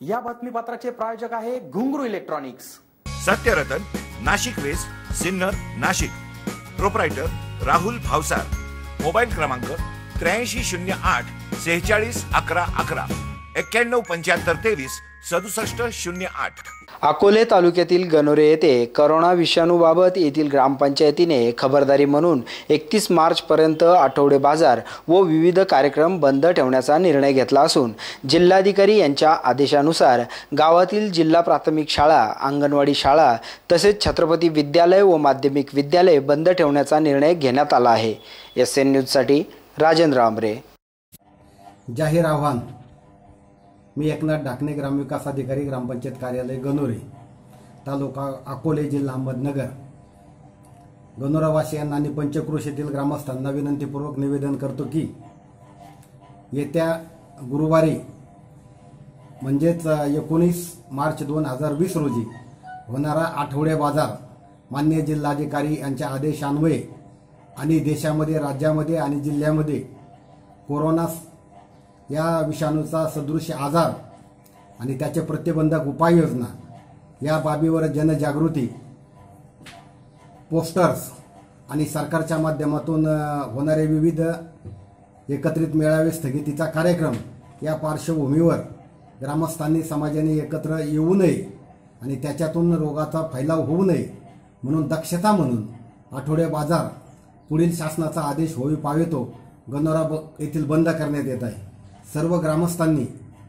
या बातमीपत्राचे प्रायोजक आहे Ghungru electronics. Satyaratan, Nashik west, Sinnar, Nashik. Proprietor Rahul Bhavsar. Mobile क्रमांक 8308 46 11 11 91 75 23 67 08। अकोले तालुक्यातील गणोरे येथे कोरोना विषाणूबाबत येथील ग्रामपंचायतीने खबरदारी म्हणून 31 मार्चपर्यंत आठवडे बाजार व विविध कार्यक्रम बंद ठेवण्याचा निर्णय घेतला असून जिल्हाधिकारी यांच्या आदेशानुसार गावातील जिल्हा प्राथमिक शाळा, अंगणवाडी शाळा तसेच छत्रपती विद्यालय व माध्यमिक विद्यालय बंद ठेवण्याचा निर्णय घेण्यात आला आहे। SN न्यूजसाठी राजेंद्र आमरे। जाहीर आव्हान। मी एकनाथ ढाकणे, ग्रामविकास अधिकारी, ग्रामपंचायत कार्यालय गणोरे, तालुका अकोले, जिल्हा अहमदनगर। गणोरावासियांना आणि पंचक्रोशीतील ग्रामस्थांना विनंतीपूर्वक निवेदन करतो की येत्या गुरुवारी म्हणजेच 19 मार्च 2020 रोजी होणारा आठवडे बाजार माननीय जिल्हाधिकारी यांच्या आदेशान्वये आणि देशामध्ये, राज्यामध्ये आणि जिल्ह्यामध्ये कोरोना या विषाणूचा सदृश आजार आणि त्याचे प्रतिबंधक उपाययोजना या बाबीवर जनजागृती, पोस्टर्स आणि सरकारच्या माध्यमातून होणारे विविध एकत्रित मेळावे, स्थगितीचा कार्यक्रम या पार्श्वभूमीवर ग्रामस्थांनी, समाजाने एकत्र येऊ नये आणि त्याच्यातून रोगाचा फैलाव होऊ नये म्हणून दक्षता म्हणून आठवडे बाजार पुढील शासनाचा आदेश होई पावेतो गणोरा येथील बंद करण्यात येत आहे। सर्व ग्रामस्थांनी,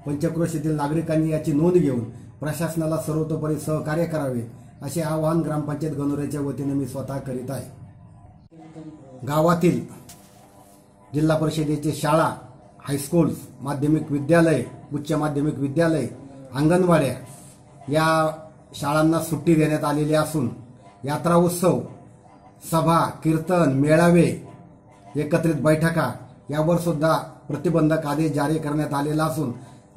पंचक्रोशीतील नागरिकांनी याची नोंद घेऊन प्रशासनाला सर्वतोपरी सहकार्य करावे असे आवाहन ग्रामपंचायत गणोरेच्या वतीने मी स्वतः करीत आहे। गावातील जिल्हा परिषदेचे शाळा, हायस्कूल्स, माध्यमिक विद्यालय, उच्च माध्यमिक विद्यालय, अंगणवाड्या या शाळांना सुट्टी देण्यात आलेली असून यात्रा उत्सव, सभा, कीर्तन, मेळावे, एकत्रित बैठका यावर सुद्धा प्रतिबंधक आदेश जारी करण्यात आलेला असून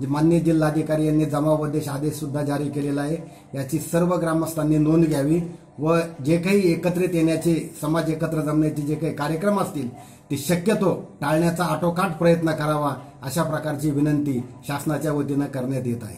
माननीय जिल्हाधिकारी यांनी जमावबंदी आदेश सुद्धा जारी केलेला आहे। याची सर्व ग्रामस्थांनी नोंद घ्यावी व जे काही एकत्रित येण्याचे, समाज एकत्र जमण्याचे जे काही कार्यक्रम असतील ते शक्यतो टाळण्याचा आटोकाट प्रयत्न करावा अशा प्रकारची विनंती शासनाच्या वतीने करण्यात येत आहे।